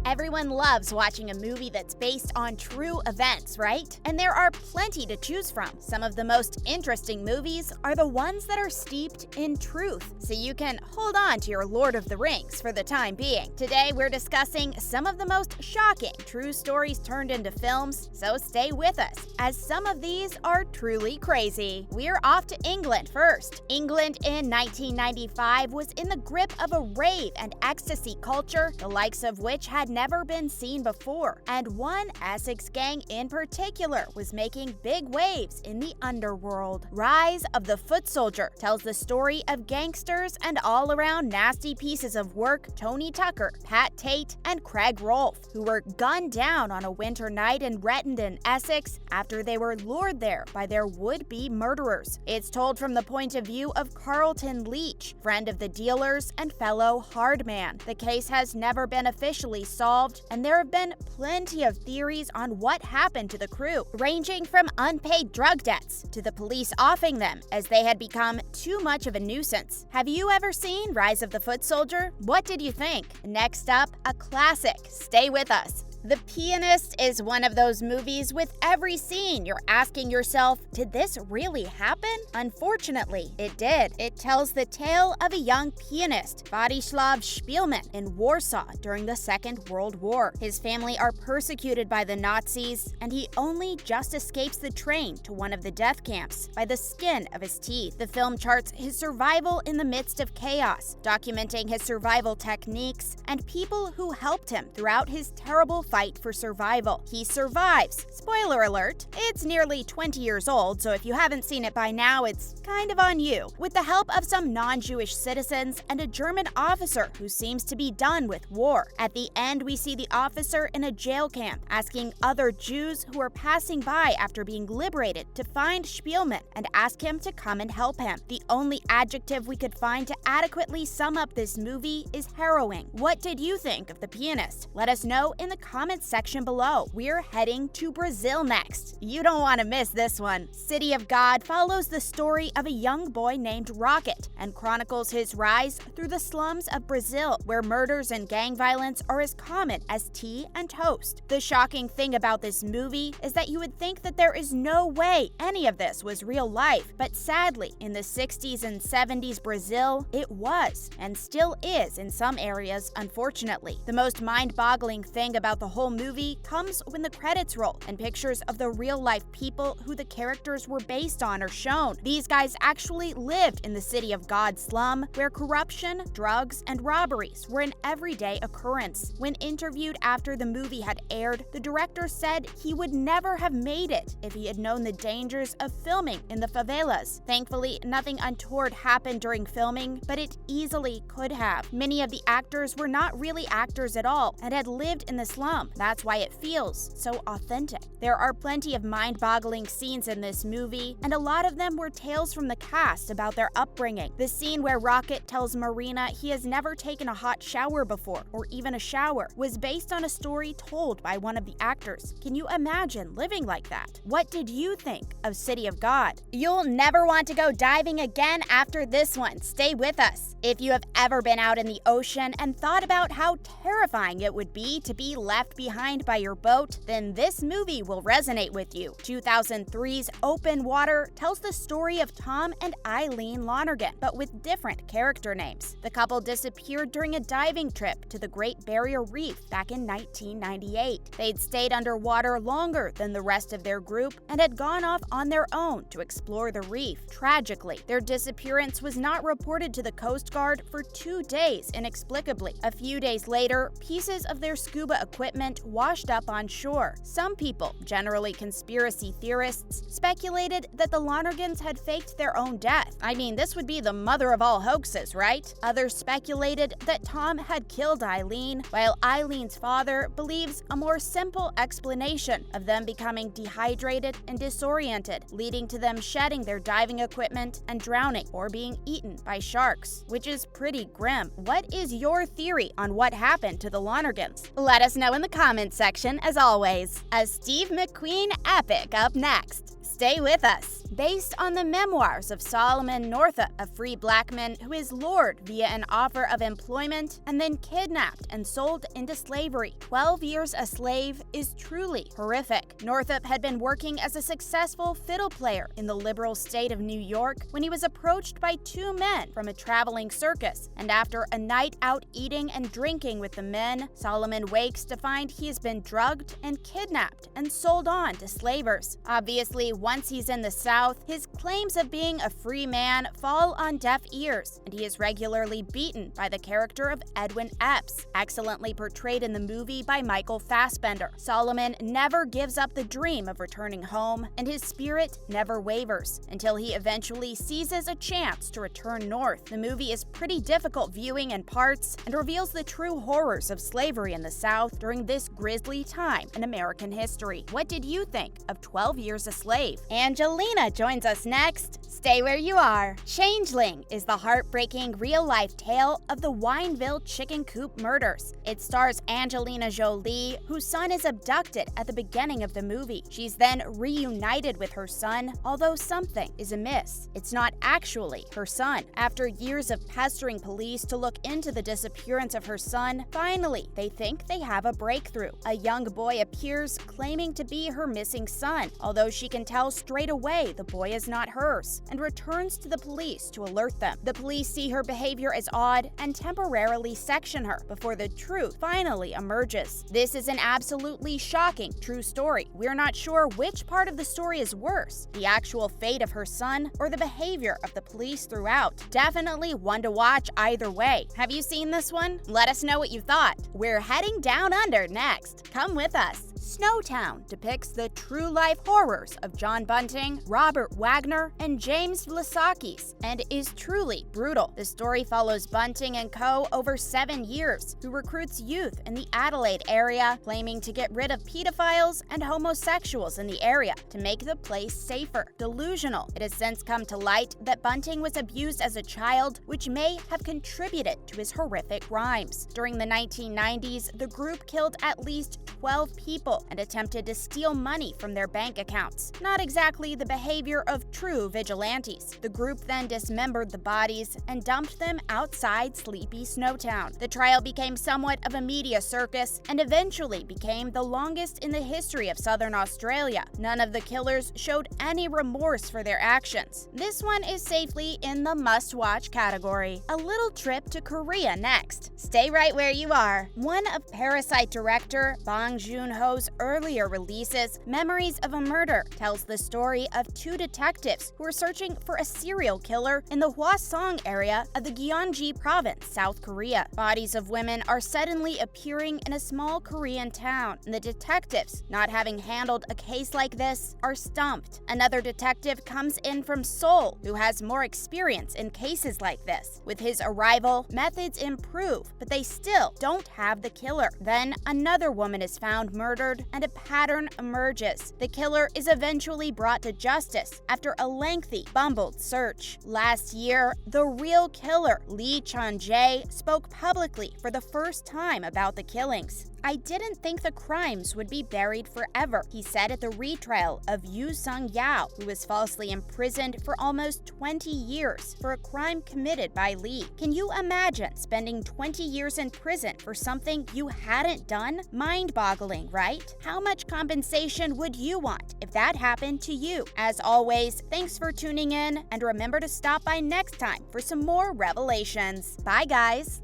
Everyone loves watching a movie that's based on true events, right? And there are plenty to choose from. Some of the most interesting movies are the ones that are steeped in truth, so you can hold on to your Lord of the Rings for the time being. Today, we're discussing some of the most shocking true stories turned into films, so stay with us, as some of these are truly crazy. We're off to England first. England in 1995 was in the grip of a rave and ecstasy culture, the likes of which had never been seen before, and one Essex gang in particular was making big waves in the underworld. Rise of the Foot Soldier tells the story of gangsters and all-around nasty pieces of work Tony Tucker, Pat Tate, and Craig Rolfe, who were gunned down on a winter night in Rettendon, Essex, after they were lured there by their would-be murderers. It's told from the point of view of Carlton Leach, friend of the dealers and fellow hardman. The case has never been officially solved, and there have been plenty of theories on what happened to the crew, ranging from unpaid drug debts to the police offing them as they had become too much of a nuisance. Have you ever seen Rise of the Foot Soldier? What did you think? Next up, a classic. Stay with us. The Pianist is one of those movies with every scene you're asking yourself, did this really happen? Unfortunately, it did. It tells the tale of a young pianist, Władysław Szpilman, in Warsaw during the Second World War. His family are persecuted by the Nazis, and he only just escapes the train to one of the death camps by the skin of his teeth. The film charts his survival in the midst of chaos, documenting his survival techniques and people who helped him throughout his terrible fight for survival. He survives. Spoiler alert, it's nearly 20 years old, so if you haven't seen it by now, it's kind of on you. With the help of some non-Jewish citizens and a German officer who seems to be done with war. At the end, we see the officer in a jail camp asking other Jews who are passing by after being liberated to find Szpilman and ask him to come and help him. The only adjective we could find to adequately sum up this movie is harrowing. What did you think of The Pianist? Let us know in the comments section below. We're heading to Brazil next. You don't want to miss this one. City of God follows the story of a young boy named Rocket and chronicles his rise through the slums of Brazil, where murders and gang violence are as common as tea and toast. The shocking thing about this movie is that you would think that there is no way any of this was real life, but sadly, in the 60s and 70s Brazil, it was, and still is in some areas, unfortunately. The most mind-boggling thing about the whole movie comes when the credits roll and pictures of the real-life people who the characters were based on are shown. These guys actually lived in the City of God slum, where corruption, drugs, and robberies were an everyday occurrence. When interviewed after the movie had aired, the director said he would never have made it if he had known the dangers of filming in the favelas. Thankfully, nothing untoward happened during filming, but it easily could have. Many of the actors were not really actors at all and had lived in the slum. That's why it feels so authentic. There are plenty of mind-boggling scenes in this movie, and a lot of them were tales from the cast about their upbringing. The scene where Rocket tells Marina he has never taken a hot shower before, or even a shower, was based on a story told by one of the actors. Can you imagine living like that? What did you think of City of God? You'll never want to go diving again after this one. Stay with us. If you have ever been out in the ocean and thought about how terrifying it would be to be left behind by your boat, then this movie will resonate with you. 2003's Open Water tells the story of Tom and Eileen Lonergan, but with different character names. The couple disappeared during a diving trip to the Great Barrier Reef back in 1998. They'd stayed underwater longer than the rest of their group and had gone off on their own to explore the reef. Tragically, their disappearance was not reported to the Coast Guard for 2 days inexplicably. A few days later, pieces of their scuba equipment washed up on shore. Some people, generally conspiracy theorists, speculated that the Lonergans had faked their own death. I mean, this would be the mother of all hoaxes, right? Others speculated that Tom had killed Eileen, while Eileen's father believes a more simple explanation of them becoming dehydrated and disoriented, leading to them shedding their diving equipment and drowning or being eaten by sharks, which is pretty grim. What is your theory on what happened to the Lonergans? Let us know in the comments section as always. A Steve McQueen epic up next. Stay with us. based on the memoirs of Solomon Northup, a free black man who is lured via an offer of employment and then kidnapped and sold into slavery. 12 years a slave is truly horrific. Northup had been working as a successful fiddle player in the liberal state of New York when he was approached by two men from a traveling circus, and after a night out eating and drinking with the men, Solomon wakes to find he has been drugged and kidnapped and sold on to slavers. Obviously, once he's in the South, his claims of being a free man fall on deaf ears, and he is regularly beaten by the character of Edwin Epps, excellently portrayed in the movie by Michael Fassbender. Solomon never gives up the dream of returning home, and his spirit never wavers until he eventually seizes a chance to return north. The movie is pretty difficult viewing in parts and reveals the true horrors of slavery in the South during this grisly time in American history. What did you think of 12 Years a Slave? Angelina joins us next. Stay where you are. Changeling is the heartbreaking real-life tale of the Wineville chicken coop murders. It stars Angelina Jolie, whose son is abducted at the beginning of the movie. She's then reunited with her son, although something is amiss. It's not actually her son. After years of pestering police to look into the disappearance of her son, finally, they think they have a breakthrough. A young boy appears claiming to be her missing son, although she can tell straight away the boy is not hers, and returns to the police to alert them. The police see her behavior as odd and temporarily section her before the truth finally emerges. This is an absolutely shocking true story. We're not sure which part of the story is worse, the actual fate of her son or the behavior of the police throughout. Definitely one to watch either way. Have you seen this one? Let us know what you thought. We're heading down under next. Come with us. Snowtown depicts the true-life horrors of John Bunting, Robert Wagner, and James Vlasakis, and is truly brutal. The story follows Bunting and co. over 7 years, who recruits youth in the Adelaide area, claiming to get rid of pedophiles and homosexuals in the area to make the place safer. Delusional, it has since come to light that Bunting was abused as a child, which may have contributed to his horrific crimes. During the 1990s, the group killed at least 12 people and attempted to steal money from their bank accounts. Not exactly the behavior of true vigilantes. The group then dismembered the bodies and dumped them outside sleepy Snowtown. The trial became somewhat of a media circus and eventually became the longest in the history of Southern Australia. None of the killers showed any remorse for their actions. This one is safely in the must-watch category. A little trip to Korea next. Stay right where you are. One of Parasite director Bong Joon-ho's earlier releases, Memories of a Murder, tells the story of two detectives who are searching for a serial killer in the Hwasong area of the Gyeonggi province, South Korea. Bodies of women are suddenly appearing in a small Korean town, and the detectives, not having handled a case like this, are stumped. Another detective comes in from Seoul, who has more experience in cases like this. With his arrival, methods improve, but they still don't have the killer. Then another woman is found murdered, and a pattern emerges. The killer is eventually brought to justice after a lengthy, bumbled search. Last year, the real killer, Lee Chun-jae, spoke publicly for the first time about the killings. "I didn't think the crimes would be buried forever," he said at the retrial of Yu Sung-yao, who was falsely imprisoned for almost 20 years for a crime committed by Lee. Can you imagine spending 20 years in prison for something you hadn't done? Mind-boggling, right? How much compensation would you want if that happened to you? As always, thanks for tuning in, and remember to stop by next time for some more revelations. Bye, guys!